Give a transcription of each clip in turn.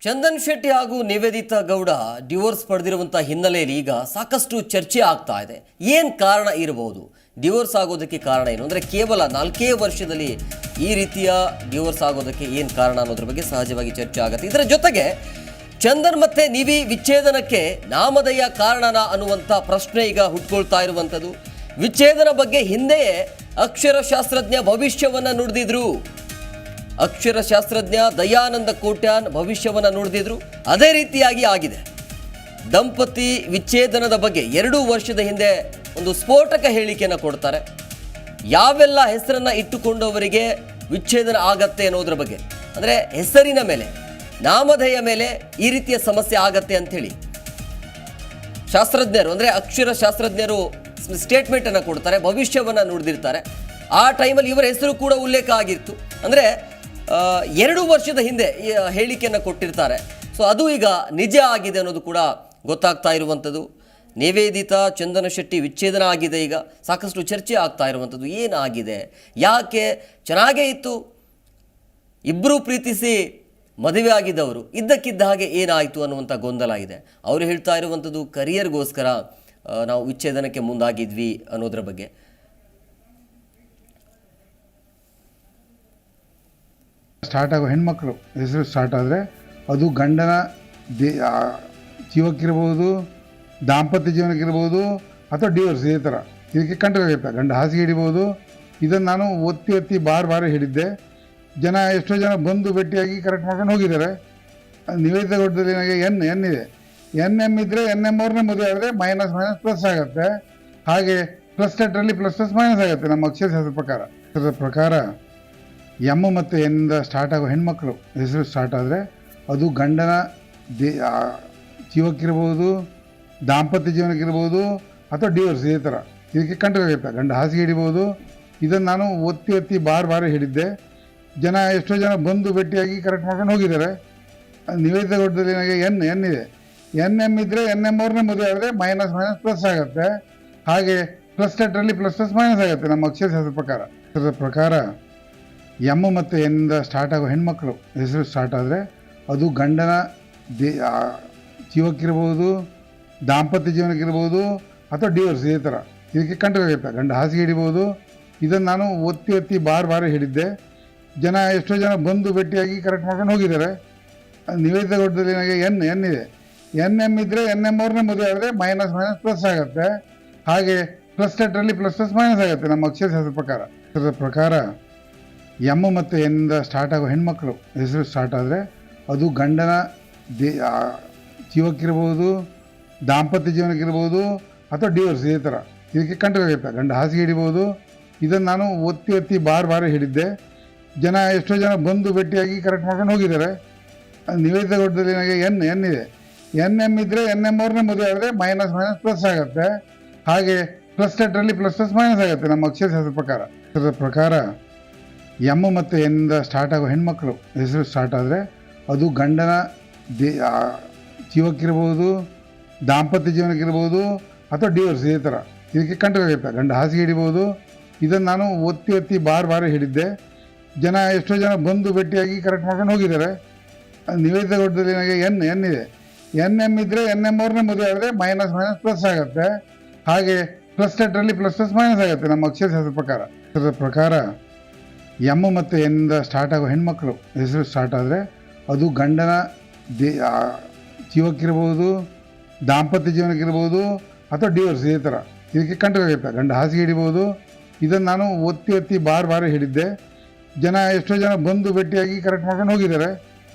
ಚಂದನ್ ಶೆಟ್ಟಿ ಹಾಗೂ ನಿವೇದಿತಾ ಗೌಡ ಡಿವೋರ್ಸ್ ಪಡೆದಿರುವಂಥ ಹಿನ್ನೆಲೆಯಲ್ಲಿ ಈಗ ಸಾಕಷ್ಟು ಚರ್ಚೆ ಆಗ್ತಾ ಇದೆ. ಏನು ಕಾರಣ ಇರಬಹುದು? ಡಿವೋರ್ಸ್ ಆಗೋದಕ್ಕೆ ಕಾರಣ ಏನು? ಅಂದರೆ ಕೇವಲ 4 ವರ್ಷದಲ್ಲಿ ಈ ರೀತಿಯ ಡಿವೋರ್ಸ್ ಆಗೋದಕ್ಕೆ ಏನು ಕಾರಣ ಅನ್ನೋದ್ರ ಬಗ್ಗೆ ಸಹಜವಾಗಿ ಚರ್ಚೆ ಆಗುತ್ತೆ. ಇದರ ಜೊತೆಗೆ ಚಂದನ್ ಮತ್ತು ನಿವಿ ವಿಚ್ಛೇದನಕ್ಕೆ ನಾಮಧೇಯ ಕಾರಣನ ಅನ್ನುವಂಥ ಪ್ರಶ್ನೆ ಈಗ ಹುಟ್ಕೊಳ್ತಾ ಇರುವಂಥದ್ದು. ವಿಚ್ಛೇದನ ಬಗ್ಗೆ ಹಿಂದೆಯೇ ಅಕ್ಷರಶಾಸ್ತ್ರಜ್ಞ ಭವಿಷ್ಯವನ್ನು ನುಡಿದಿದ್ರು. ಅಕ್ಷರಶಾಸ್ತ್ರಜ್ಞ ದಯಾನಂದ ಕೋಟ್ಯಾನ್ ಭವಿಷ್ಯವನ್ನು ನುಡಿದಿದ್ರು. ಅದೇ ರೀತಿಯಾಗಿ ಆಗಿದೆ. ದಂಪತಿ ವಿಚ್ಛೇದನದ ಬಗ್ಗೆ 2 ವರ್ಷದ ಹಿಂದೆ ಒಂದು ಸ್ಫೋಟಕ ಹೇಳಿಕೆಯನ್ನು ಕೊಡ್ತಾರೆ. ಯಾವೆಲ್ಲ ಹೆಸರನ್ನು ಇಟ್ಟುಕೊಂಡವರಿಗೆ ವಿಚ್ಛೇದನ ಆಗತ್ತೆ ಅನ್ನೋದ್ರ ಬಗ್ಗೆ, ಅಂದರೆ ಹೆಸರಿನ ಮೇಲೆ, ನಾಮಧೇಯ ಮೇಲೆ ಈ ರೀತಿಯ ಸಮಸ್ಯೆ ಆಗತ್ತೆ ಅಂಥೇಳಿ ಶಾಸ್ತ್ರಜ್ಞರು, ಅಂದರೆ ಅಕ್ಷರಶಾಸ್ತ್ರಜ್ಞರು ಸ್ಟೇಟ್ಮೆಂಟನ್ನು ಕೊಡ್ತಾರೆ, ಭವಿಷ್ಯವನ್ನು ನುಡಿದಿರ್ತಾರೆ. ಆ ಟೈಮಲ್ಲಿ ಇವರ ಹೆಸರು ಕೂಡ ಉಲ್ಲೇಖ ಆಗಿತ್ತು. ಅಂದರೆ 2 ವರ್ಷದ ಹಿಂದೆ ಹೇಳಿಕೆಯನ್ನು ಕೊಟ್ಟಿರ್ತಾರೆ. ಸೊ ಅದು ಈಗ ನಿಜ ಆಗಿದೆ ಅನ್ನೋದು ಕೂಡ ಗೊತ್ತಾಗ್ತಾ ಇರುವಂಥದ್ದು. ನಿವೇದಿತಾ ಚಂದನ್ ಶೆಟ್ಟಿ ವಿಚ್ಛೇದನ ಆಗಿದೆ. ಈಗ ಸಾಕಷ್ಟು ಚರ್ಚೆ ಆಗ್ತಾ ಇರುವಂಥದ್ದು. ಏನಾಗಿದೆ, ಯಾಕೆ? ಚೆನ್ನಾಗೇ ಇತ್ತು, ಇಬ್ಬರೂ ಪ್ರೀತಿಸಿ ಮದುವೆ ಆಗಿದ್ದವರು, ಇದ್ದಕ್ಕಿದ್ದ ಹಾಗೆ ಏನಾಯಿತು ಅನ್ನುವಂಥ ಗೊಂದಲ ಇದೆ. ಅವರು ಹೇಳ್ತಾ ಇರುವಂಥದ್ದು ಕರಿಯರ್ಗೋಸ್ಕರ ನಾವು ವಿಚ್ಛೇದನಕ್ಕೆ ಮುಂದಾಗಿದ್ವಿ ಅನ್ನೋದ್ರ ಬಗ್ಗೆ. ಸ್ಟಾರ್ಟ್ ಆಗೋ ಹೆಣ್ಮಕ್ಳು ಹೆಸರು ಸ್ಟಾರ್ಟ್ ಆದರೆ ಅದು ಗಂಡನ ಜೀವಕ್ಕಿರ್ಬೋದು, ದಾಂಪತ್ಯ ಜೀವನಕ್ಕಿರ್ಬೋದು, ಅಥವಾ ಡಿವೋರ್ಸ್, ಇದೇ ಥರ ಇದಕ್ಕೆ ಕಂಟ್ರೋಲ್ ಗಂಡ ಹಾಸಿಗೆ ಹಿಡಿಬೋದು. ಇದನ್ನು ನಾನು ಒತ್ತಿ ಬಾರಿ ಹಿಡಿದ್ದೆ. ಎಷ್ಟೋ ಜನ ಬಂದು ಭೇಟಿಯಾಗಿ ಕರೆಕ್ಟ್ ಮಾಡ್ಕೊಂಡು ಹೋಗಿದ್ದಾರೆ. ನಿವೇದಿತ ಗೌಡದಲ್ಲಿ ನನಗೆ ಎನ್ ಇದೆ. ಎಮ್ ಇದ್ದರೆ NM ಅವ್ರನ್ನೇ ಮದುವೆ ಆದರೆ ಮೈನಸ್ ಪ್ಲಸ್ ಆಗುತ್ತೆ. ಹಾಗೆ ಪ್ಲಸ್ ಲೆಟ್ರಲ್ಲಿ ಪ್ಲಸ್ ಮೈನಸ್ ಆಗುತ್ತೆ. ನಮ್ಮ ಅಕ್ಷರಶಾಸ್ತ್ರ ಪ್ರಕಾರ ಎಮ್ ಮತ್ತು ಎನ್ನಿಂದ ಸ್ಟಾರ್ಟ್ ಆಗೋ ಹೆಣ್ಮಕ್ಳು ಹೆಸರು ಸ್ಟಾರ್ಟ್ ಆದರೆ ಅದು ಗಂಡನ ಜೀವಕ್ಕಿರ್ಬೋದು, ದಾಂಪತ್ಯ ಜೀವನಕ್ಕಿರ್ಬೋದು, ಅಥವಾ ಡಿವೋರ್ಸ್, ಇದೇ ಥರ ಇದಕ್ಕೆ ಕಂಟ್ರೋಲ್ ಗಂಡ ಹಾಸಿಗೆ ಹಿಡಿಬೋದು. ಇದನ್ನು ನಾನು ಒತ್ತಿ ಬಾರಿ ಹಿಡಿದ್ದೆ. ಎಷ್ಟೋ ಜನ ಬಂದು ಭೇಟಿಯಾಗಿ ಕರೆಕ್ಟ್ ಮಾಡ್ಕೊಂಡು ಹೋಗಿದ್ದಾರೆ. ನಿವೇದಿತ ಗೌಡದಲ್ಲಿ ನನಗೆ ಎನ್ ಇದೆ. NM ಇದ್ದರೆ NM ಅವ್ರನ್ನೇ ಮದುವೆ ಆದರೆ ಮೈನಸ್ ಪ್ಲಸ್ ಆಗುತ್ತೆ. ಹಾಗೆ ಪ್ಲಸ್ ಲೆಟ್ರಲ್ಲಿ ಪ್ಲಸ್ ಮೈನಸ್ ಆಗುತ್ತೆ. ನಮ್ಮ ಅಕ್ಷರಶಾಸ್ತ್ರ ಪ್ರಕಾರ ಎಮ್ ಮತ್ತು ಎನ್ನಿಂದ ಸ್ಟಾರ್ಟ್ ಆಗೋ ಹೆಣ್ಮಕ್ಳು ಹೆಸರು ಸ್ಟಾರ್ಟ್ ಆದರೆ ಅದು ಗಂಡನ ಜೀವಕ್ಕಿರ್ಬೋದು, ದಾಂಪತ್ಯ ಜೀವನಕ್ಕಿರ್ಬೋದು, ಅಥವಾ ಡಿವೋರ್ಸ್, ಇದೇ ಥರ ಇದಕ್ಕೆ ಕಂಟ್ರೋಲ್ ಗಂಡ ಹಾಸಿಗೆ ಹಿಡಿಬೋದು. ಇದನ್ನು ನಾನು ಒತ್ತಿ ಬಾರಿ ಹಿಡಿದ್ದೆ. ಎಷ್ಟೋ ಜನ ಬಂದು ಭೇಟಿಯಾಗಿ ಕರೆಕ್ಟ್ ಮಾಡ್ಕೊಂಡು ಹೋಗಿದ್ದಾರೆ. ನಿವೇದಿತ ಗೌಡದಲ್ಲಿ ನನಗೆ ಎನ್ ಇದೆ. NM ಇದ್ದರೆ NM ಅವ್ರನ್ನೇ ಮದುವೆ ಆದರೆ ಮೈನಸ್ ಪ್ಲಸ್ ಆಗುತ್ತೆ. ಹಾಗೆ ಪ್ಲಸ್ ಲೆಟ್ರಲ್ಲಿ ಪ್ಲಸ್ ಮೈನಸ್ ಆಗುತ್ತೆ. ನಮ್ಮ ಅಕ್ಷರಶಾಸ್ತ್ರ ಪ್ರಕಾರ ಎಮ್ ಮತ್ತು ಎನ್ನಿಂದ ಸ್ಟಾರ್ಟ್ ಆಗೋ ಹೆಣ್ಮಕ್ಳು ಹೆಸರು ಸ್ಟಾರ್ಟ್ ಆದರೆ ಅದು ಗಂಡನ ಜೀವಕ್ಕಿರ್ಬೋದು, ದಾಂಪತ್ಯ ಜೀವನಕ್ಕಿರ್ಬೋದು, ಅಥವಾ ಡಿವೋರ್ಸ್, ಇದೇ ಥರ ಇದಕ್ಕೆ ಕಂಟ್ರೋಲ್ ಗಂಡ ಹಾಸಿಗೆ ಹಿಡಿಬೋದು. ಇದನ್ನು ನಾನು ಒತ್ತಿ ಬಾರಿ ಹಿಡಿದ್ದೆ. ಎಷ್ಟೋ ಜನ ಬಂದು ಭೇಟಿಯಾಗಿ ಕರೆಕ್ಟ್ ಮಾಡ್ಕೊಂಡು ಹೋಗಿದ್ದಾರೆ. ನಿವೇದಿತ ಗೌಡದಲ್ಲಿ ನನಗೆ ಎನ್ ಇದೆ. NM ಇದ್ದರೆ NM ಅವ್ರನ್ನೇ ಮದುವೆ ಆದರೆ ಮೈನಸ್ ಪ್ಲಸ್ ಆಗುತ್ತೆ. ಹಾಗೆ ಪ್ಲಸ್ ಲೆಟ್ರಲ್ಲಿ ಪ್ಲಸ್ ಮೈನಸ್ ಆಗುತ್ತೆ. ನಮ್ಮ ಅಕ್ಷರಶಾಸ್ತ್ರ ಪ್ರಕಾರ ಎಮ್ ಮತ್ತು ಎನ್ನಿಂದ ಸ್ಟಾರ್ಟ್ ಆಗೋ ಹೆಣ್ಮಕ್ಳು ಹೆಸರು ಸ್ಟಾರ್ಟ್ ಆದರೆ ಅದು ಗಂಡನ ಜೀವಕ್ಕಿರ್ಬೋದು, ದಾಂಪತ್ಯ ಜೀವನಕ್ಕಿರ್ಬೋದು, ಅಥವಾ ಡಿವೋರ್ಸ್, ಇದೇ ಥರ ಇದಕ್ಕೆ ಕಂಟ್ರೋಲ್ ಗಂಡ ಹಾಸಿಗೆ ಹಿಡಿಬೋದು. ಇದನ್ನು ನಾನು ಒತ್ತಿ ಬಾರಿ ಹಿಡಿದ್ದೆ. ಎಷ್ಟೋ ಜನ ಬಂದು ಭೇಟಿಯಾಗಿ ಕರೆಕ್ಟ್ ಮಾಡ್ಕೊಂಡು ಹೋಗಿದ್ದಾರೆ. ನಿವೇದಿತ ಗೌಡದಲ್ಲಿ ನನಗೆ ಎನ್ ಇದೆ. NM ಇದ್ದರೆ NM ಅವ್ರನ್ನೇ ಮದುವೆ ಆದರೆ ಮೈನಸ್ ಪ್ಲಸ್ ಆಗುತ್ತೆ. ಹಾಗೆ ಪ್ಲಸ್ ಲೆಟ್ರಲ್ಲಿ ಪ್ಲಸ್ ಮೈನಸ್ ಆಗುತ್ತೆ. ನಮ್ಮ ಅಕ್ಷರಶಾಸ್ತ್ರ ಪ್ರಕಾರ ಎಮ್ ಮತ್ತು ಎನ್ನಿಂದ ಸ್ಟಾರ್ಟ್ ಆಗೋ ಹೆಣ್ಮಕ್ಳು ಹೆಸರು ಸ್ಟಾರ್ಟ್ ಆದರೆ ಅದು ಗಂಡನ ಜೀವಕ್ಕಿರ್ಬೋದು, ದಾಂಪತ್ಯ ಜೀವನಕ್ಕಿರ್ಬೋದು, ಅಥವಾ ಡಿವೋರ್ಸ್, ಇದೇ ಥರ ಇದಕ್ಕೆ ಕಂಟ್ರೋಲ್ ಗಂಡ ಹಾಸಿಗೆ ಹಿಡಿಬೋದು. ಇದನ್ನು ನಾನು ಒತ್ತಿ ಬಾರಿ ಹಿಡಿದ್ದೆ. ಎಷ್ಟೋ ಜನ ಬಂದು ಭೇಟಿಯಾಗಿ ಕರೆಕ್ಟ್ ಮಾಡ್ಕೊಂಡು ಹೋಗಿದ್ದಾರೆ.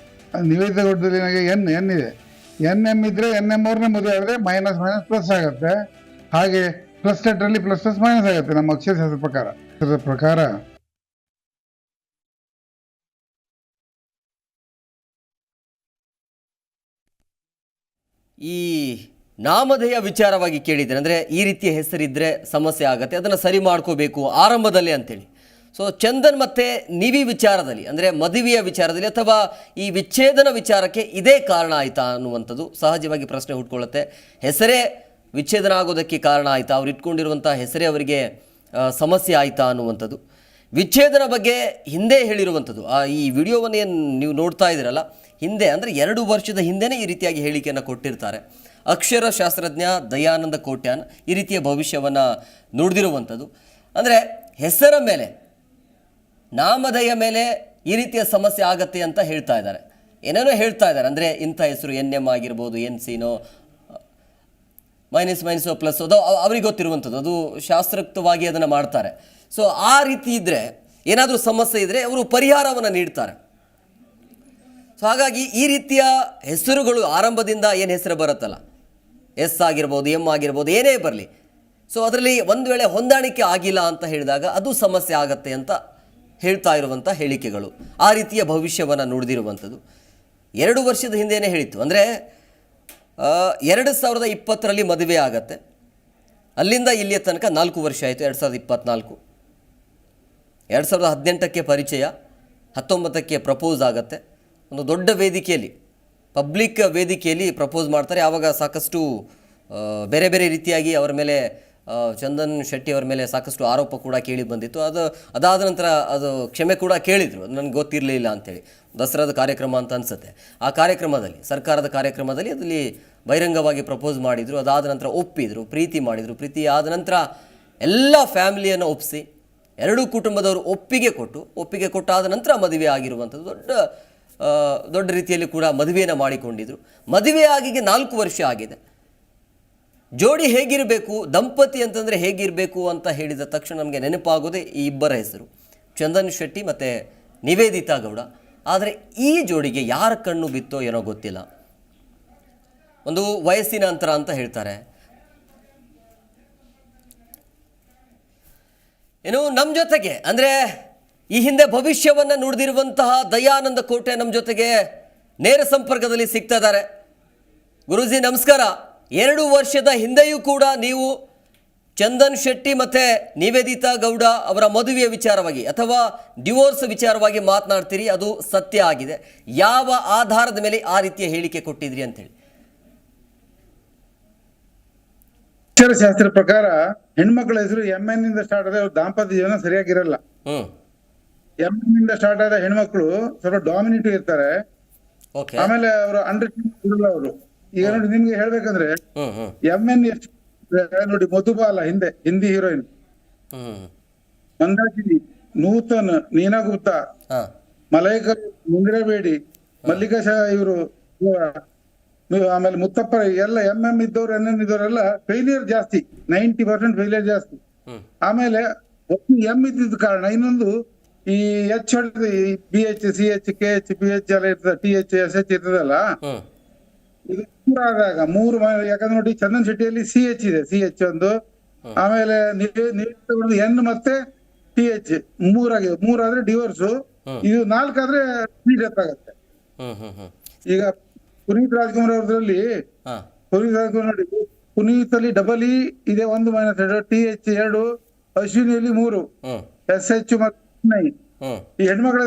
ನಿವೇದಿತ ಗೌಡದಲ್ಲಿ ನನಗೆ ಎನ್ ಇದೆ. NM ಇದ್ದರೆ NM ಅವ್ರನ್ನೇ ಮದುವೆ ಆದರೆ ಮೈನಸ್ ಪ್ಲಸ್ ಆಗುತ್ತೆ. ಹಾಗೆ ಪ್ಲಸ್ ಲೆಟ್ರಲ್ಲಿ ಪ್ಲಸ್ ಮೈನಸ್ ಆಗುತ್ತೆ. ನಮ್ಮ ಅಕ್ಷರಶಾಸ್ತ್ರ ಪ್ರಕಾರ ಈ ನಾಮಧೇಯ ವಿಚಾರವಾಗಿ ಕೇಳಿದ್ದೇನೆ. ಅಂದರೆ ಈ ರೀತಿಯ ಹೆಸರಿದ್ದರೆ ಸಮಸ್ಯೆ ಆಗುತ್ತೆ, ಅದನ್ನು ಸರಿ ಮಾಡ್ಕೋಬೇಕು ಆರಂಭದಲ್ಲಿ ಅಂತೇಳಿ. ಸೊ ಚಂದನ್ ಮತ್ತು ನಿವಿ ವಿಚಾರದಲ್ಲಿ, ಅಂದರೆ ಮದುವೆಯ ವಿಚಾರದಲ್ಲಿ ಅಥವಾ ಈ ವಿಚ್ಛೇದನ ವಿಚಾರಕ್ಕೆ ಇದೇ ಕಾರಣ ಆಯಿತಾ ಅನ್ನುವಂಥದ್ದು ಸಹಜವಾಗಿ ಪ್ರಶ್ನೆ ಹುಟ್ಕೊಳ್ಳುತ್ತೆ. ಹೆಸರೇ ವಿಚ್ಛೇದನ ಆಗೋದಕ್ಕೆ ಕಾರಣ ಆಯಿತಾ? ಅವ್ರು ಇಟ್ಕೊಂಡಿರುವಂಥ ಹೆಸರೇ ಅವರಿಗೆ ಸಮಸ್ಯೆ ಆಯಿತಾ ಅನ್ನುವಂಥದ್ದು. ವಿಚ್ಛೇದನ ಬಗ್ಗೆ ಹಿಂದೆ ಹೇಳಿರುವಂಥದ್ದು. ಈ ವಿಡಿಯೋವನ್ನು ಏನು ನೀವು ನೋಡ್ತಾ ಇದ್ದೀರಲ್ಲ, ಹಿಂದೆ ಅಂದರೆ 2 ವರ್ಷದ ಹಿಂದೆನೇ ಈ ರೀತಿಯಾಗಿ ಹೇಳಿಕೆಯನ್ನು ಕೊಟ್ಟಿರ್ತಾರೆ. ಅಕ್ಷರಶಾಸ್ತ್ರಜ್ಞ ದಯಾನಂದ ಕೋಟ್ಯಾನ್ ಈ ರೀತಿಯ ಭವಿಷ್ಯವನ್ನು ನುಡಿದಿರುವಂಥದ್ದು. ಅಂದರೆ ಹೆಸರ ಮೇಲೆ, ನಾಮಧೇಯ ಮೇಲೆ ಈ ರೀತಿಯ ಸಮಸ್ಯೆ ಆಗತ್ತೆ ಅಂತ ಹೇಳ್ತಾ ಇದ್ದಾರೆ. ಏನೇನೋ ಹೇಳ್ತಾ ಇದ್ದಾರೆ. ಅಂದರೆ ಇಂಥ ಹೆಸರು NM ಆಗಿರ್ಬೋದು, NCನೋ ಮೈನಸ್ ಪ್ಲಸ್, ಅದು ಅವ್ರಿಗೆ ಗೊತ್ತಿರುವಂಥದ್ದು, ಅದು ಶಾಸ್ತ್ರೋಕ್ತವಾಗಿ ಅದನ್ನು ಮಾಡ್ತಾರೆ. ಸೊ ಆ ರೀತಿ ಇದ್ದರೆ, ಏನಾದರೂ ಸಮಸ್ಯೆ ಇದ್ದರೆ ಅವರು ಪರಿಹಾರವನ್ನು ನೀಡ್ತಾರೆ. ಸೊ ಹಾಗಾಗಿ ಈ ರೀತಿಯ ಹೆಸರುಗಳು ಆರಂಭದಿಂದ ಏನು ಹೆಸರು ಬರುತ್ತಲ್ಲ, S ಆಗಿರ್ಬೋದು, M ಆಗಿರ್ಬೋದು, ಏನೇ ಬರಲಿ, ಸೊ ಅದರಲ್ಲಿ ಒಂದು ವೇಳೆ ಹೊಂದಾಣಿಕೆ ಆಗಿಲ್ಲ ಅಂತ ಹೇಳಿದಾಗ ಅದು ಸಮಸ್ಯೆ ಆಗತ್ತೆ ಅಂತ ಹೇಳ್ತಾ ಇರುವಂಥ ಹೇಳಿಕೆಗಳು. ಆ ರೀತಿಯ ಭವಿಷ್ಯವನ್ನು ನುಡಿದಿರುವಂಥದ್ದು 2 ವರ್ಷದ ಹಿಂದೆಯೇ ಹೇಳಿತ್ತು. ಅಂದರೆ 2020ರಲ್ಲಿ ಮದುವೆ ಆಗತ್ತೆ, ಅಲ್ಲಿಂದ ಇಲ್ಲಿಯ ತನಕ 4 ವರ್ಷ ಆಯಿತು. 2024, 2018ಕ್ಕೆ ಪರಿಚಯ, 19ಕ್ಕೆ ಪ್ರಪೋಸ್ ಆಗುತ್ತೆ. ಒಂದು ದೊಡ್ಡ ವೇದಿಕೆಯಲ್ಲಿ, ಪಬ್ಲಿಕ್ ವೇದಿಕೆಯಲ್ಲಿ ಪ್ರಪೋಸ್ ಮಾಡ್ತಾರೆ. ಆವಾಗ ಸಾಕಷ್ಟು ಬೇರೆ ಬೇರೆ ರೀತಿಯಾಗಿ ಅವರ ಮೇಲೆ, ಚಂದನ್ ಶೆಟ್ಟಿ ಅವರ ಮೇಲೆ ಸಾಕಷ್ಟು ಆರೋಪ ಕೂಡ ಕೇಳಿ ಬಂದಿತ್ತು. ಅದಾದ ನಂತರ ಅದು ಕ್ಷಮೆ ಕೂಡ ಕೇಳಿದರು, ನನಗೆ ಗೊತ್ತಿರಲಿಲ್ಲ ಅಂಥೇಳಿ. ದಸರಾದ ಕಾರ್ಯಕ್ರಮ ಅಂತ ಅನಿಸುತ್ತೆ. ಆ ಕಾರ್ಯಕ್ರಮದಲ್ಲಿ, ಸರ್ಕಾರದ ಕಾರ್ಯಕ್ರಮದಲ್ಲಿ ಅದರಲ್ಲಿ ಬಹಿರಂಗವಾಗಿ ಪ್ರಪೋಸ್ ಮಾಡಿದರು. ಅದಾದ ನಂತರ ಒಪ್ಪಿದರು, ಪ್ರೀತಿ ಮಾಡಿದರು. ಪ್ರೀತಿ ಆದ ನಂತರ ಎಲ್ಲ ಫ್ಯಾಮಿಲಿಯನ್ನು ಒಪ್ಪಿಸಿ, 2 ಕುಟುಂಬದವರು ಒಪ್ಪಿಗೆ ಕೊಟ್ಟಾದ ನಂತರ ಮದುವೆ ಆಗಿರುವಂಥದ್ದು. ದೊಡ್ಡ ರೀತಿಯಲ್ಲಿ ಕೂಡ ಮದುವೆಯನ್ನು ಮಾಡಿಕೊಂಡಿದ್ರು. ಮದುವೆ ಆಗಿಗೆ 4 ವರ್ಷ ಆಗಿದೆ. ಜೋಡಿ ಹೇಗಿರಬೇಕು, ದಂಪತಿ ಅಂತಂದರೆ ಹೇಗಿರಬೇಕು ಅಂತ ಹೇಳಿದ ತಕ್ಷಣ ನಮಗೆ ನೆನಪಾಗೋದೇ ಈ ಇಬ್ಬರ ಹೆಸರು, ಚಂದನ್ ಶೆಟ್ಟಿ ಮತ್ತು ನಿವೇದಿತಾ ಗೌಡ. ಆದರೆ ಈ ಜೋಡಿಗೆ ಯಾರ ಕಣ್ಣು ಬಿತ್ತೋ ಏನೋ ಗೊತ್ತಿಲ್ಲ. ಒಂದು ವಯಸ್ಸಿನ ಅಂತರ ಅಂತ ಹೇಳ್ತಾರೆ. ಇನ್ನು ನಮ್ಮ ಜೊತೆಗೆ, ಅಂದರೆ ಈ ಹಿಂದೆ ಭವಿಷ್ಯವನ್ನು ನುಡಿದಿರುವಂತಹ ದಯಾನಂದ ಕೋಟೆ ನಮ್ಮ ಜೊತೆಗೆ ನೇರ ಸಂಪರ್ಕದಲ್ಲಿ ಸಿಗ್ತಾ ಇದ್ದಾರೆ. ಗುರೂಜಿ ನಮಸ್ಕಾರ. 2 ವರ್ಷದ ಹಿಂದೆಯೂ ಕೂಡ ನೀವು ಚಂದನ್ ಶೆಟ್ಟಿ ಮತ್ತು ನಿವೇದಿತಾ ಗೌಡ ಅವರ ಮದುವೆಯ ವಿಚಾರವಾಗಿ ಅಥವಾ ಡಿವೋರ್ಸ್ ವಿಚಾರವಾಗಿ ಮಾತನಾಡ್ತೀರಿ, ಅದು ಸತ್ಯ ಆಗಿದೆ. ಯಾವ ಆಧಾರದ ಮೇಲೆ ಆ ರೀತಿಯ ಹೇಳಿಕೆ ಕೊಟ್ಟಿದ್ರಿ ಅಂತೇಳಿ? ಅಕ್ಷರಶಾಸ್ತ್ರ ಪ್ರಕಾರ ಹೆಣ್ಮಕ್ಳ ಹೆಸರು MN ಇಂದ ಸ್ಟಾರ್ಟ್ ಆದ್ರೆ ಅವ್ರ ದಾಂಪತ್ಯ ಜೀವನ ಸರಿಯಾಗಿರಲ್ಲ. MN ಇಂದ ಸ್ಟಾರ್ಟ್ ಆದ ಹೆಣ್ಮಕ್ಳು ಸ್ವಲ್ಪ ಡಾಮಿನೇಟಿವ್ ಇರ್ತಾರೆ. ಆಮೇಲೆ ಅವರು ಅಂಡರ್ಸ್ಟ್ಯಾಂಡ್ ಇರಲ್ಲ ಅವರು. ಈಗ ನೋಡಿ, ನಿಮ್ಗೆ ಹೇಳ್ಬೇಕಂದ್ರೆ MN ನೋಡಿ, ಮಧುಬಾಲ ಹಿಂದಿ ಹೀರೋಯಿನ್, ಮಂದಾಕಿನಿ, ನೂತನ್, ನೀನಾ ಗುಪ್ತಾ, ಮಲೈಕರ್, ಮುಂದಿರಬೇಡಿ, ಮಲ್ಲಿಕಾ ಶಾ, ಇವರು, ಆಮೇಲೆ ಮುತ್ತಪ್ಪ, ಎಲ್ಲ MM ಇದ್ದವ್ರು, NN ಇದ್ದವರೆಲ್ಲ ಫೇಲಿಯರ್ ಜಾಸ್ತಿ, 90% ಫೇಲಿಯರ್ ಜಾಸ್ತಿ. ಆಮೇಲೆ M ಇದ್ದಿದ್ದ ಕಾರಣ ಇನ್ನೊಂದು ಈ H ಹೊಡೆದು BH, CH, KH, PH ಎಲ್ಲ ಇರ್ತದೆ, TH, SH ಇರ್ತದಲ್ಲ, ಇದು ಆದಾಗ 3, ಯಾಕಂದ್ರೆ ನೋಡಿ ಚಂದನ್ ಶೆಟ್ಟಿಯಲ್ಲಿ CH ಇದೆ, CH ಒಂದು, ಆಮೇಲೆ N ಮತ್ತೆ TH 3 ಆಗಿದೆ. 3 ಆದ್ರೆ ಡಿವೋರ್ಸ್, ಇದು 4 ಆದ್ರೆ ಡೆತ್ ಆಗತ್ತೆ. ಈಗ ಪುನೀತ್ ರಾಜ್ಕುಮಾರ್ ಅವ್ರದ್ರಲ್ಲಿ, ಪುನೀತ್ ರಾಜ್ಕುಮಾರ್ ನೋಡಿ, ಪುನೀತ್ ಅಲ್ಲಿ ಡಬಲ್ E ಇದೆ, 1 -2, TH 2, ಅಶ್ವಿನಿಯಲ್ಲಿ 3, SH ಮತ್ತೆ NI. ಈ ಹೆಣ್ಮಕ್ಳ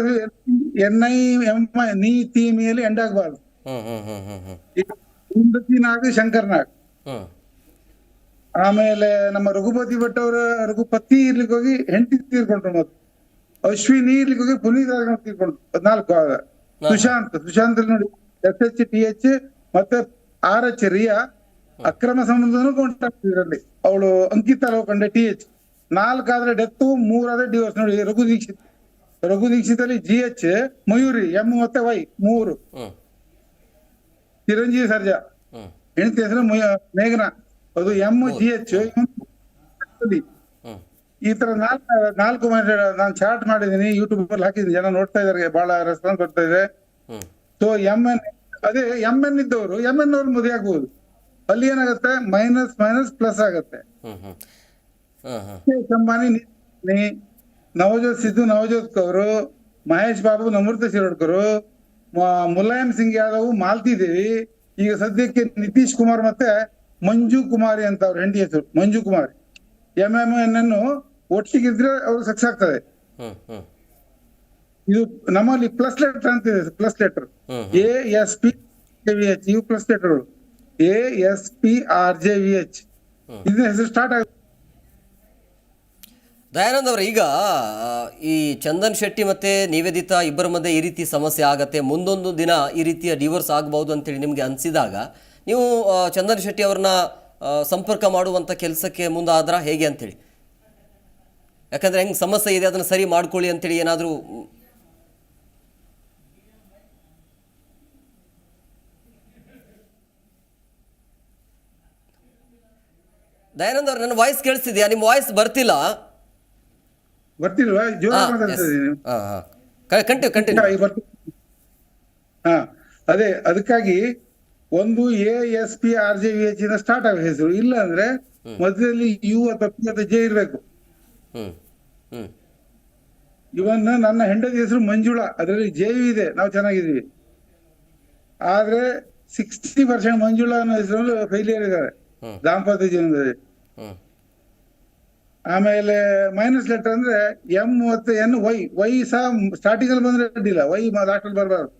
NI MI ನೀತಿ ಮೇಲೆ ಎಂಡ್ ಆಗ್ಬಾರ್ದು. ನಾಗ್ ಶಂಕರ್ನಾಗ್. ಆಮೇಲೆ ನಮ್ಮ ರಘುಪತಿ ಭಟ್ ಅವರ ರಘುಪತಿ ಇರ್ಲಿಕ್ಕೆ ಹೋಗಿ ಹೆಂಡತಿ ತೀರ್ಕೊಂಡ್ರು. ಮತ್ತು ಅಶ್ವಿನಿ ಇರ್ಲಿಕ್ಕೆ ಹೋಗಿ ಪುನೀತ್ ರಾಜ್ಕುಮಾರ್ ತೀರ್ಕೊಂಡ್ರು. 14 ಆಗ ಸುಶಾಂತ್ ನೋಡಿ SH TH ಮತ್ತೆ RH ರಿಯಾ ಅಕ್ರಮ ಸಂಬಂಧನೂ ಕಾಂಟ್ಯಾಕ್ಟ್ ಇದರಲ್ಲಿ. ಅವಳು ಅಂಕಿತಾ ಲೋಖಂಡೆ TH. 4 ಆದ್ರೆ ಡೆತ್, 3 ಆದ್ರೆ ಡಿವೋರ್ಸ್. ನೋಡಿ ರಘು ದೀಕ್ಷಿತ್ ಅಲ್ಲಿ GH, ಮಯೂರಿ M ಮತ್ತೆ Y 3, ಚಿರಂಜೀವಿ ಸರ್ಜಾ, ಹೆಂಡತಿ ಹೆಸರು ಮೇಘನಾ, ಅದು MGH. ಈ ತರ 4 ನಾನು ಚಾರ್ಟ್ ಮಾಡಿದೀನಿ, ಯೂಟ್ಯೂಬ್ ಅಲ್ಲಿ ಹಾಕಿದೀನಿ, ಜನ ನೋಡ್ತಾ ಇದಾರೆ, ಬಹಳ ರೆಸ್ಪಾನ್ಸ್ ಬರ್ತಾ ಇದೆ. ಸೊ MN, ಅದೇ MN ಇದ್ದವರು MN ಅವ್ರು ಮದುವೆ ಆಗ್ಬಹುದು. ಅಲ್ಲಿ ಏನಾಗುತ್ತೆ, ಮೈನಸ್ ಪ್ಲಸ್ ಆಗತ್ತೆ. ಅಂಬಾನಿ, ನವಜೋತ್ ಸಿದ್ದು, ನವಜೋತ್ ಕೌರು, ಮಹೇಶ್ ಬಾಬು, ನಮೃತ ಶಿರೋಡ್ಕರು, ಮುಲಾಯಂ ಸಿಂಗ್ ಯಾದವ್, ಮಾಲ್ತಿ ದೇವಿ. ಈಗ ಸದ್ಯಕ್ಕೆ ನಿತೀಶ್ ಕುಮಾರ್ ಮತ್ತೆ ಮಂಜು ಕುಮಾರಿ ಅಂತ ಅವ್ರ ಹೆಂಡತಿ ಹೆಸರು ಮಂಜು ಕುಮಾರಿ. MMN ಒಟ್ಟಿಗಿದ್ರೆ ಅವ್ರು ಸಕ್ಸಸ್ ಆಗ್ತದೆ. ಇದು ನಮ್ಮಲ್ಲಿ ಪ್ಲಸ್ ಲೆಟರ್ ಅಂತ ಇದೆ, ಪ್ಲಸ್ ಲೆಟರ್ ASPRJVH, ಇವು ಪ್ಲಸ್ ಲೆಟರ್ ASPRJVH, ಇದನ್ನ ಹೆಸರು ಸ್ಟಾರ್ಟ್ ಆಗುತ್ತೆ. ದಯಾನಂದ್ ಅವರೇ, ಈಗ ಈ ಚಂದನ್ ಶೆಟ್ಟಿ ಮತ್ತು ನಿವೇದಿತಾ ಇಬ್ಬರ ಮಧ್ಯೆ ಈ ರೀತಿ ಸಮಸ್ಯೆ ಆಗತ್ತೆ, ಮುಂದೊಂದು ದಿನ ಈ ರೀತಿಯ ಡಿವೋರ್ಸ್ ಆಗ್ಬೋದು ಅಂತೇಳಿ ನಿಮಗೆ ಅನಿಸಿದಾಗ ನೀವು ಚಂದನ್ ಶೆಟ್ಟಿ ಅವ್ರನ್ನ ಸಂಪರ್ಕ ಮಾಡುವಂಥ ಕೆಲಸಕ್ಕೆ ಮುಂದಾದ್ರ ಹೇಗೆ ಅಂತೇಳಿ? ಯಾಕಂದರೆ ಹೆಂಗೆ ಸಮಸ್ಯೆ ಇದೆ ಅದನ್ನು ಸರಿ ಮಾಡ್ಕೊಳ್ಳಿ ಅಂತೇಳಿ ಏನಾದರೂ ದಯಾನಂದ್ ಅವ್ರು, ನನ್ನ ವಾಯ್ಸ್ ಕೇಳಿಸ್ತಿದ್ಯಾ? ನಿಮ್ಮ ವಾಯ್ಸ್ ಬರ್ತಿಲ್ಲ. ಬರ್ತಿಲ್ವಾ? ಜೋರಾಗಿ ಮಾತಾಡ್ತಿದ್ದೀನಿ. ಕಂಟಿನ್ಯೂ. ಹಾ, ಅದೇ ಅದಕ್ಕಾಗಿ ಒಂದು ASP RJVH ಇಂದ ಸ್ಟಾರ್ಟ್ ಆಗೋ ಹೆಸರು, ಇಲ್ಲ ಅಂದ್ರೆ ಮಧ್ಯದಲ್ಲಿ ಯು ಅಥವಾ ಪಿ ಅಥವಾ ಜೆ ಇರ್ಬೇಕು. ಇವನ್ ನನ್ನ ಹೆಂಡತಿ ಹೆಸರು ಮಂಜುಳಾ, ಅದರಲ್ಲಿ ಜೆಯು ಇದೆ, ನಾವು ಚೆನ್ನಾಗಿದ್ದೀವಿ. ಆದ್ರೆ 60% ಮಂಜುಳಾ ಅನ್ನೋ ಹೆಸರು ಫೇಲಿಯರ್ ಇದ್ದಾರೆ ದಾಂಪತ್ಯ ಜೀವನದಲ್ಲಿ. ಆಮೇಲೆ ಮೈನಸ್ ಲೆಟರ್ ಅಂದ್ರೆ M ಮತ್ತೆ N, ವೈ ಸಹ ಸ್ಟಾರ್ಟಿಂಗ್ ಅಲ್ಲಿ ಬಂದ್ರೆ ಅಡ್ಡಿಲ್ಲ, ವೈ ಲಾಸ್ಟ್ ಅಲ್ಲಿ ಬರಬಾರ್ದು.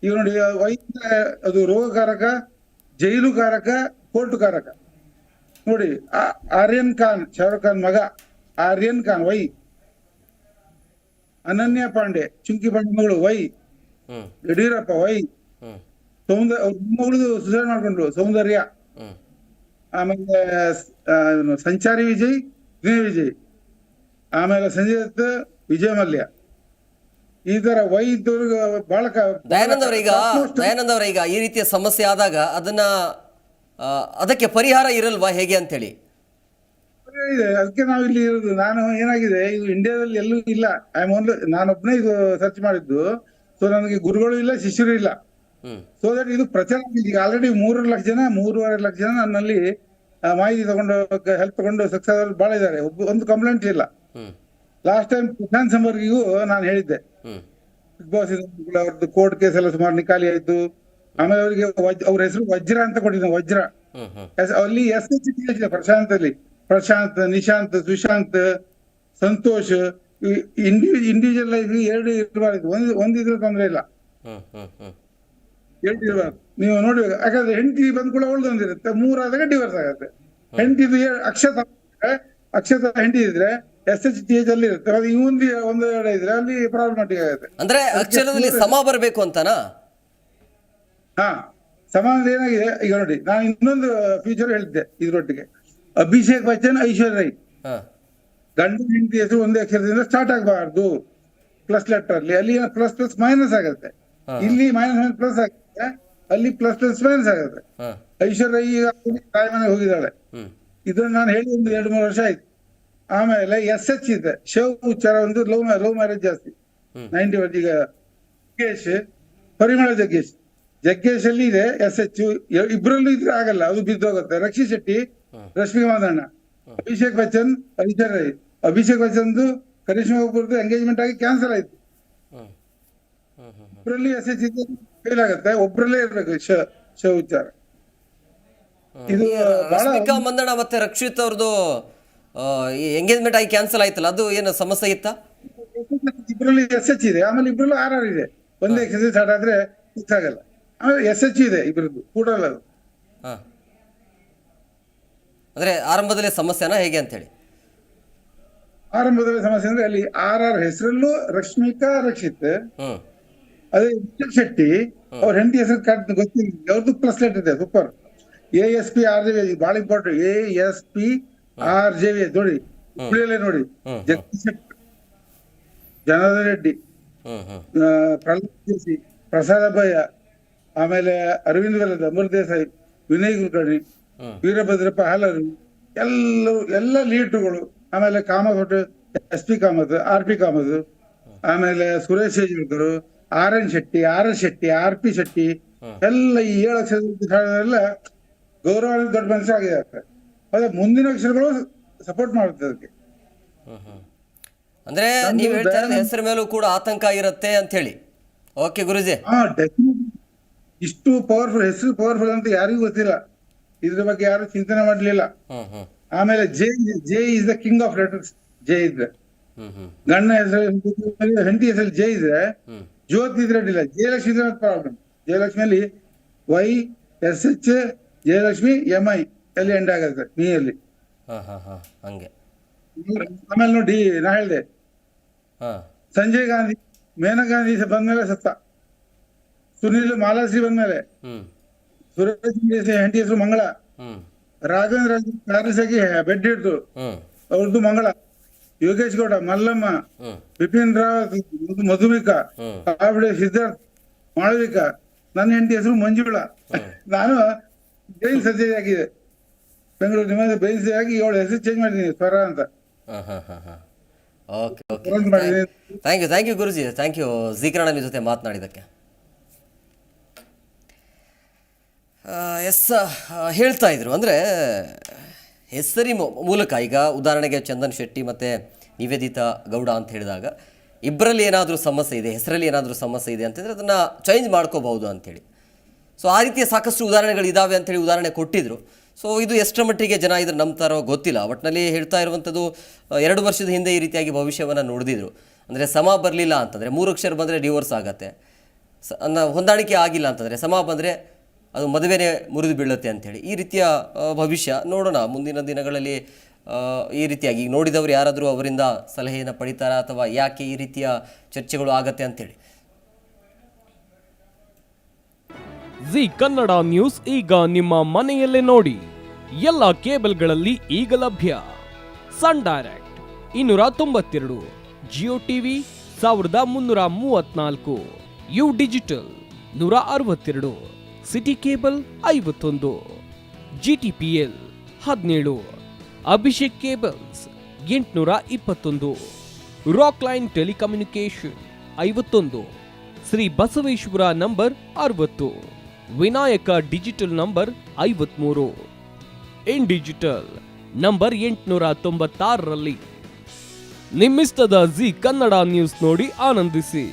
ಈಗ ನೋಡಿ, ವೈ ಅದು ರೋಗಕಾರಕ, ಜೈಲುಕಾರಕ, ಕೋರ್ಟುಕಾರಕ. ನೋಡಿ, ಆರ್ಯನ್ ಖಾನ್, ಶಾರುಖ್ ಖಾನ್ ಮಗ ಆರ್ಯನ್ ಖಾನ್, ವೈ. ಅನನ್ಯ ಪಾಂಡೆ, ಚುಂಕಿ ಪಾಂಡೆ ಮಗಳು, ವೈ. ಯಡಿಯೂರಪ್ಪ, ವೈ. ಮಗಳು ಸುಧಾರಣೆ ಮಾಡ್ಕೊಂಡ್ರು, ಸೌಂದರ್ಯ. ಆಮೇಲೆ ಸಂಚಾರಿ ವಿಜಯ್, ವಿಜಯ್. ಆಮೇಲೆ ಸಂಜಯ್ ದತ್, ವಿಜಯ ಮಲ್ಯ. ಈ ತರ ವೈ ಇದ್ದವ್ರಿಗೆ ಬಹಳ. ದಯಾನಂದ್ ಅವರ ಈಗ ಈ ರೀತಿಯ ಸಮಸ್ಯೆ ಆದಾಗ ಅದಕ್ಕೆ ಪರಿಹಾರ ಇರಲ್ವಾ ಹೇಗೆ ಅಂತೇಳಿ? ಇದೆ, ಅದಕ್ಕೆ ನಾವು ಇಲ್ಲಿ ಇರೋದು. ನಾನು ಏನಾಗಿದೆ, ಇದು ಇಂಡಿಯಾದಲ್ಲಿ ಎಲ್ಲೂ ಇಲ್ಲ. ನಾನೊಬ್ಬನೇ ಇದು ಸರ್ಚ್ ಮಾಡಿದ್ದು. ಸೊ ನನಗೆ ಗುರುಗಳು ಇಲ್ಲ, ಶಿಷ್ಯರು ಇಲ್ಲ. ಸೊ ದಟ್ ಇದು ಪ್ರಚಾರ. ಈಗ ಆಲ್ರೆಡಿ 3 ಲಕ್ಷ ಜನ, 3.5 ಲಕ್ಷ ಜನ ನನ್ನಲ್ಲಿ ಮಾಹಿತಿ ತಗೊಂಡು, ಹೆಲ್ಪ್ ತಗೊಂಡು ಸಕ್ಸಸ್ ಆದವ್ರು ಬಹಳ ಇದ್ದಾರೆ. ಒಂದು ಕಂಪ್ಲೇಂಟ್ ಇಲ್ಲ. ಲಾಸ್ಟ್ ಟೈಮ್ ಪ್ರಶಾಂತ್ ಸಂಬರ್ಗಿಗೂ ನಾನು ಹೇಳಿದ್ದೆ, ಬಿಗ್ ಬಾಸ್ ಅವ್ರದ್ದು ಕೋರ್ಟ್ ಕೇಸ್ ಎಲ್ಲ ಸುಮಾರು ನಿಕಾಲಿ ಆಯ್ತು. ಆಮೇಲೆ ಅವರಿಗೆ ಅವ್ರ ಹೆಸರು ವಜ್ರ ಅಂತ ಕೊಟ್ಟಿದ್ದೆ, ವಜ್ರ. ಅಲ್ಲಿ SH ಪ್ರಶಾಂತ್ ಅಲ್ಲಿ ಪ್ರಶಾಂತ್, ನಿಶಾಂತ್, ಸುಶಾಂತ್, ಸಂತೋಷ್. ಇಂಡಿವಿಜುವಲ್ ಲೈಫ್ 2 ಇರಬಾರ್ದು, ಒಂದಿದ್ರೆ ತೊಂದರೆ ಇಲ್ಲ, 2 ಇರಬಾರ್ದು. ನೀವು ನೋಡಿ, ಯಾಕಂದ್ರೆ ಹೆಂಡತಿ ಬಂದ್ ಕೂಡ ಒಳ್ದೊಂದಿರುತ್ತೆ, 3 ಆದಾಗ ಡಿವೋರ್ಸ್ ಆಗುತ್ತೆ. ಹೆಂಡತಿದು ಅಕ್ಷತ ಹೆಂಡತಿ ಇದ್ರೆ SHTH ಅಲ್ಲಿ ಇರುತ್ತೆ, ಅದು ಒಂದು 2 ಇದ್ರೆ ಅಲ್ಲಿ ಪ್ರಾಬ್ಲಮ್ಯಾಟಿಕ್ ಆಗುತ್ತೆ. ಅಂದ್ರೆ ಅಕ್ಷರದಲ್ಲಿ ಸಮ ಬರಬೇಕು ಅಂತನಾ? ಹಾ, ಸಮಾನ ಏನಾಗಿದೆ ಈಗ ನೋಡಿ, ನಾನು ಇನ್ನೊಂದು ಫ್ಯೂಚರ್ ಹೇಳಿದ್ದೆ ಇದ್ರೊಟ್ಟಿಗೆ. ಅಭಿಷೇಕ್ ಬಚ್ಚನ್, ಐಶ್ವರ್ಯ ರೈ, ಗಂಡ ಹೆಂಡತಿ ಹೆಸರು ಒಂದೇ ಅಕ್ಷರದಿಂದ ಸ್ಟಾರ್ಟ್ ಆಗಬಾರ್ದು. ಪ್ಲಸ್ ಲೆಟರ್ ಅಲ್ಲಿ ಪ್ಲಸ್ ಪ್ಲಸ್ ಮೈನಸ್ ಆಗುತ್ತೆ, ಇಲ್ಲಿ ಮೈನಸ್ ಪ್ಲಸ್ ಆಗುತ್ತೆ, ಅಲ್ಲಿ ಪ್ಲಸ್ ಪ್ಲಸ್ ಮೈನಸ್ ಆಗುತ್ತೆ. ಐಶ್ವರ್ಯ ರೈ ಈಗ ತಾಯಿ ಮನೆಗೆ ಹೋಗಿದ್ದಾಳೆ, ಇದನ್ನ ನಾನು ಹೇಳಿ ಒಂದು 2-3 ವರ್ಷ ಆಯ್ತು. ಆಮೇಲೆ SH ಇದೆ, ಶವ್ ಉಚ್ಚಾರ, ಒಂದು ಲವ್ ಮ್ಯಾರೇಜ್ ಜಾಸ್ತಿ 90. ಈಗ ಜಗ್ಗೇಶ್, ಪರಿಮಳ ಜಗ್ಗೇಶ್ ಅಲ್ಲಿ ಇದೆ SH. ಇಬ್ರಲ್ಲೂ ಇದ್ರೆ ಆಗಲ್ಲ, ಅದು ಬಿದ್ದೋಗುತ್ತೆ. ರಕ್ಷಿ ಶೆಟ್ಟಿ, ರಶ್ಮಿಕಾ ಮಂದಣ್ಣ, ಅಭಿಷೇಕ್ ಬಚ್ಚನ್, ಐಶ್ವರ್ಯ ರೈ. ಅಭಿಷೇಕ್ ಬಚ್ಚನ್ದು ಕರಿಷ್ಮಾ ಕಪೂರ್ದು ಎಂಗೇಜ್ಮೆಂಟ್ ಆಗಿ ಕ್ಯಾನ್ಸಲ್ ಆಯ್ತು. ಇಬ್ರಲ್ಲಿ SH ಫೇಲ್ ಆಗುತ್ತೆ, ಒಬ್ರಲ್ಲೇ ಇರ್ಬೇಕು ಶವ್ ಉಚ್ಚಾರ. ಇದು ರಶ್ಮಿಕಾ ಮಂದಣ್ಣ ಮತ್ತೆ ರಕ್ಷಿತ್ ಅವ್ರದ್ದು ಎಂಗೇಜ್ಮೆಂಟ್ ಆಗಿ ಕ್ಯಾನ್ಸಲ್ ಆಯ್ತಲ್ಲ, ಅದು ಏನು ಸಮಸ್ಯೆ ಇತ್ತಾ? ಇಬ್ರಲ್ಲಿ SH ಇದೆ, ಆಮೇಲೆ ಇಬ್ರಲ್ಲೂ RR ಇದೆ. ಒಂದೇ ಎಕ್ಸಸೈಸ್ ಸ್ಟಾರ್ಟ್ ಆದ್ರೆ ಫಿಕ್ಸ್ ಆಗಲ್ಲ. ಆಮೇಲೆ SH ಇದೆ ಇಬ್ರದ್ದು ಕೂಡಲ್ಲ. ಅದು ಅಂದ್ರೆ ಆರಂಭದಲ್ಲೇ ಸಮಸ್ಯೆನಾ ಹೇಗೆ ಅಂತ ಹೇಳಿ? ಆರಂಭದಲ್ಲಿ ಸಮಸ್ಯೆ ಅಂದ್ರೆ ಅಲ್ಲಿ RR ಹೆಸರಲ್ಲೂ ರಶ್ಮಿಕಾ, ರಕ್ಷಿತ್. ಅದೇ ವಿಜಯ್ ಶೆಟ್ಟಿ ಅವ್ರ ಹೆಂಡತಿ ಹೆಸರು ಗೊತ್ತಿಲ್ಲ, ಅವ್ರದ್ದು ಪ್ಲಸ್ ಲೆಟರ್ ಇದೆ. ಸೂಪರ್. ASP RJVH ಬಹಳ ಇಂಪಾರ್ಟೆಂಟ್. ASP RJVH ನೋಡಿ, ಹುಬ್ಳಿಯಲ್ಲೇ ನೋಡಿ. ಜಗದೀಶ್ ಶೆಟ್ಟಿ, ಜನಾರ್ದನ್ ರೆಡ್ಡಿ, ಪ್ರಹ್ಲಾದ್ ಜೋಶಿ, ಪ್ರಸಾದ್ ಅಬ್ಬಯ್ಯ, ಆಮೇಲೆ ಅರವಿಂದ್ ವೆಲ್ಲದ, ಅಮರ್ ದೇಸಾಯಿ, ವಿನಯ್ ಕುಲಕರ್ಣಿ, ವೀರಭದ್ರಪ್ಪ ಹಾಲರು, ಎಲ್ಲ ಲೀಡ್ರುಗಳು. ಆಮೇಲೆ ಕಾಮತ್, SP ಕಾಮತ್, RP ಕಾಮತ್, ಆಮೇಲೆ Suresh ಯಜುರ್ಕರು, RN Shetty, RS Shetty, RP Shetty, ಎಲ್ಲ ಈ 7 ಅಕ್ಷರ ಗೌರವ ದೊಡ್ಡ ಮನುಷ್ಯ ಆಗಿದ್ದಾರೆ. ಅದೇ ಮುಂದಿನ ಅಕ್ಷರಗಳು ಸಪೋರ್ಟ್ ಮಾಡುತ್ತೆ ಅದಕ್ಕೆ. ಅಂದ್ರೆ ನೀವು ಹೇಳ್ತಾ ಇರೋದು ಹೆಸರ ಮೇಲೂ ಕೂಡ ಆತಂಕ ಇರುತ್ತೆ ಅಂತ ಹೇಳಿ. ಓಕೆ ಗುರುಜಿ. ಇಷ್ಟು ಪವರ್ಫುಲ್ ಹೆಸರು, ಪವರ್ಫುಲ್ ಅಂತ ಯಾರಿಗೂ ಗೊತ್ತಿಲ್ಲ, ಇದ್ರ ಬಗ್ಗೆ ಯಾರು ಚಿಂತನೆ ಮಾಡ್ಲಿಲ್ಲ. ಆಮೇಲೆ J is the king of letters. J ಇದ್ರೆ ಗಂಡ ಹೆಸರು, ಹೆಂಡತಿ ಹೆಸರು ಜೆ ಇದ್ರೆ, ಜ್ಯೋತಿ ಇದ್ರೆ ಅಡ್ಡಿಲ್ಲ. ಜಯಲಕ್ಷ್ಮಿ ಇದ್ರೆ ಪ್ರಾಬ್ಲಮ್. ಜಯಲಕ್ಷ್ಮಿಯಲ್ಲಿ YSH, ಜಯಲಕ್ಷ್ಮಿ MI ಅಲ್ಲಿ ಎಂಡ್ ಆಗುತ್ತೆ, ಮೀಯಲ್ಲಿ. ಹಂಗೆ ಆಮೇಲೆ ನೋಡಿ ನಾ ಹೇಳ್ದೆ ಹಾಂ ಸಂಜಯ್ ಗಾಂಧಿ ಮೇನಕಾ ಗಾಂಧಿ ಬಂದ್ಮೇಲೆ ಸತ್ತ, ಸುನಿಲ್ ಮಾಲಾಶ್ರೀ ಬಂದ್ಮೇಲೆ, ಹ್ಞೂ ಸುರೇಶ್ ಹೆಂಡತಿ ಹೆಸರು ಮಂಗಳ, ಹ್ಞೂ ರಾಘವೇಂದ್ರ ಪ್ಯಾರಿಸ್ ಆಗಿ ಬೆಡ್ ಹಿಡ್ದು ಹ್ಞೂ ಅವ್ರದ್ದು ಮಂಗಳ, ಯೋಗೇಶ್ ಗೌಡ, ಮಲ್ಲಮ್ಮ, ಹ್ಞೂ ಬಿಪಿನ್ ರಾವತ್, ಮಧುಮಿಕಾ, ಹ್ಮ್. ಆವಿಡೆ ಸಿದ್ಧಾರ್ಥ್, ಮಾಳವಿಕಾ, ನನ್ನ ಹೆಂಡತಿ ಹೆಸರು ಮಂಜುಳಾ. ನಾನು ಬ್ರೈನ್ ಸರ್ಜರಿ ಆಗಿದೆ ಬೆಂಗಳೂರು ನಿಮ್ಮದು ಬ್ರೈನ್ ಸರ್ಜರಿ ಆಗಿ ಇವಳ ಹೆಸರು ಚೇಂಜ್ ಮಾಡಿದ್ದೀನಿ ಸ್ವರ ಅಂತ. ಹಾಂ ಹಾಂ ಹಾಂ ಹಾಂ ಓಕೆ ಓಕೆ Change ಮಾಡಿದ್ದೀನಿ. Thank you Guruji, thank you ಝೀಕರಣ ನಿಮ್ಮ ಜೊತೆ ಮಾತನಾಡಿದ್ದಕ್ಕೆ. ಎಸ್ ಹೇಳ್ತಾ ಇದ್ರು ಅಂದರೆ ಹೆಸರಿ ಮೂಲಕ ಈಗ ಉದಾಹರಣೆಗೆ ಚಂದನ್ ಶೆಟ್ಟಿ ಮತ್ತು ನಿವೇದಿತಾ ಗೌಡ ಅಂತ ಹೇಳಿದಾಗ ಇಬ್ಬರಲ್ಲಿ ಏನಾದರೂ ಸಮಸ್ಯೆ ಇದೆ, ಹೆಸರಲ್ಲಿ ಏನಾದರೂ ಸಮಸ್ಯೆ ಇದೆ ಅಂತಂದರೆ ಅದನ್ನು ಚೇಂಜ್ ಮಾಡ್ಕೋಬಹುದು ಅಂಥೇಳಿ. ಸೊ ಆ ರೀತಿಯ ಸಾಕಷ್ಟು ಉದಾಹರಣೆಗಳಿದ್ದಾವೆ ಅಂಥೇಳಿ ಉದಾಹರಣೆ ಕೊಟ್ಟಿದ್ದರು. ಸೊ ಇದು ಎಷ್ಟರ ಮಟ್ಟಿಗೆ ಜನ ಇದನ್ನು ನಂಬ್ತಾರೋ ಗೊತ್ತಿಲ್ಲ. ಒಟ್ಟಿನಲ್ಲಿ ಹೇಳ್ತಾ ಇರುವಂಥದ್ದು 2 ವರ್ಷದ ಹಿಂದೆ ಈ ರೀತಿಯಾಗಿ ಭವಿಷ್ಯವನ್ನು ನುಡಿದಿದ್ರು. ಅಂದರೆ ಸಮ ಬರಲಿಲ್ಲ ಅಂತಂದರೆ 3 ಅಕ್ಷರ ಬಂದರೆ ಡಿವೋರ್ಸ್ ಆಗುತ್ತೆ, ಹೊಂದಾಣಿಕೆ ಆಗಿಲ್ಲ ಅಂತಂದರೆ ಸಮ ಬಂದರೆ ಅದು ಮದುವೆನೇ ಮುರಿದು ಬೀಳುತ್ತೆ ಅಂಥೇಳಿ. ಈ ರೀತಿಯ ಭವಿಷ್ಯ ನೋಡೋಣ ಮುಂದಿನ ದಿನಗಳಲ್ಲಿ. ಈ ರೀತಿಯಾಗಿ ಈಗ ನೋಡಿದವರು ಯಾರಾದರೂ ಅವರಿಂದ ಸಲಹೆಯನ್ನು ಪಡಿತಾರಾ ಅಥವಾ ಯಾಕೆ ಈ ರೀತಿಯ ಚರ್ಚೆಗಳು ಆಗತ್ತೆ ಅಂಥೇಳಿ. ಜಿ ಕನ್ನಡ ನ್ಯೂಸ್ ಈಗ ನಿಮ್ಮ ಮನೆಯಲ್ಲೇ ನೋಡಿ. ಎಲ್ಲ ಕೇಬಲ್ಗಳಲ್ಲಿ ಈಗ ಲಭ್ಯ. Sun Direct 292, Jio TV 1334, U Digital 162, City Cable 51, GTPL 17, Abhishek cables 821, Rockline telecommunication 51, Shri Basaveshwara number 60, Vinayaka digital number 53, in digital number 896ರಲ್ಲಿ. ನಿಮ್ಮಿಸ್ತದ ಜಿ ಕನ್ನಡ ನ್ಯೂಸ್ ನೋಡಿ ಆನಂದಿಸಿ.